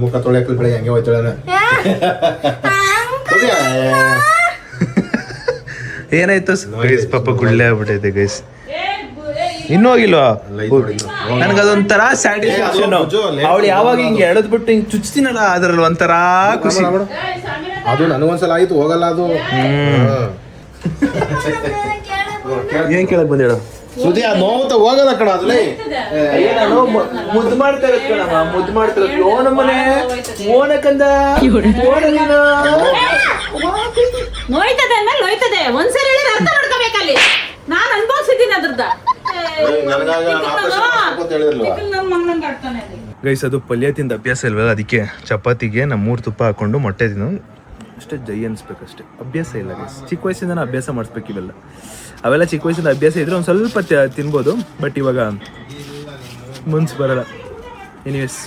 ಮುಖ ತೊಳೆಯಕ್ಕೆ ಬೆಳಗ್ಗೆ ಹಂಗೆ ಹೋಯ್ತಾಳೆ. ಏನಾಯ್ತು ಗೈಸ್, ಪಾಪ ಗುಳ್ಳೆ ಆಗ್ಬಿಟ್ಟೈತೆ ಗೈಸ್. ಇನ್ನೂ ಹೋಗಿಲ್ವಾ? ನನಗದೊಂಥರ ಸ್ಯಾಟಿಸ್ಫ್ಯಾಕ್ಷನ್. ಅವಳು ಯಾವಾಗ ಹಿಂಗೆ ಎಳೆದ್ಬಿಟ್ಟು ಹಿಂಗೆ ಚುಚ್ತೀನಲ್ಲ, ಅದ್ರಲ್ಲಿ ಒಂಥರ ಖುಷಿ. ಅದು ನನಗೊಂದ್ಸಲ ಆಯ್ತು, ಹೋಗಲ್ಲ ಅದು. ಏನ್ ಕೇಳಕ್ ಬಂದೇಳು? ಸುದ್ದಿ ಆ ನೋವು ಹೋಗಲ್ಲ ಕಣ ಅದ್ರಲ್ಲಿ. ಮುದ್ದು ಮಾಡ್ತಾರೆ ಕಣಮ್ಮ, ಮುದ್ದು ಮಾಡ್ತಾರೆ. ಓನಮ್ಮನೆ ಓನಕಂದ ನೋಯ್ತದೆ ಅಂದ್ಮೇಲೆ ನೋಯ್ತದೆ, ಒಂದ್ಸರಿ ಹೇಳಿದ್ರೆ ಅರ್ಥ ಮಾಡ್ಕೋಬೇಕಲ್ಲಿ. ನಾನು ಅನ್ಭವಿಸಿದ್ದೀನಿ ಅದ್ರದ್ದು. ನನ್ನ ಮಗನಂಗೆ ಆಡ್ತಾನೆ ಅಲ್ಲಿ. ಗೈಸ್ ಅದು ಪಲ್ಯ ತಿಂದ ಅಭ್ಯಾಸ ಇಲ್ವಲ್ಲ, ಅದಕ್ಕೆ ಚಪಾತಿಗೆ ನಮ್ಮ 3 ತುಪ್ಪ ಹಾಕೊಂಡು ಮೊಟ್ಟೆ ತಿನ್ನು ಅಷ್ಟೇ, ಜೈ ಅನ್ಸ್ಬೇಕಷ್ಟೇ. ಅಭ್ಯಾಸ ಇಲ್ಲ ಗೈಸ್, ಚಿಕ್ಕ ವಯಸ್ಸಿಂದ ಅಭ್ಯಾಸ ಮಾಡಿಸ್ಬೇಕು ಇವೆಲ್ಲ. ಅವೆಲ್ಲ ಚಿಕ್ಕ ವಯಸ್ಸಿಂದ ಅಭ್ಯಾಸ ಇದ್ರೆ ಒಂದು ಸ್ವಲ್ಪ ತಿನ್ಬೋದು, ಬಟ್ ಇವಾಗ ಮನ್ಸು ಬರಲ್ಲ. ಎನಿವೇಸ್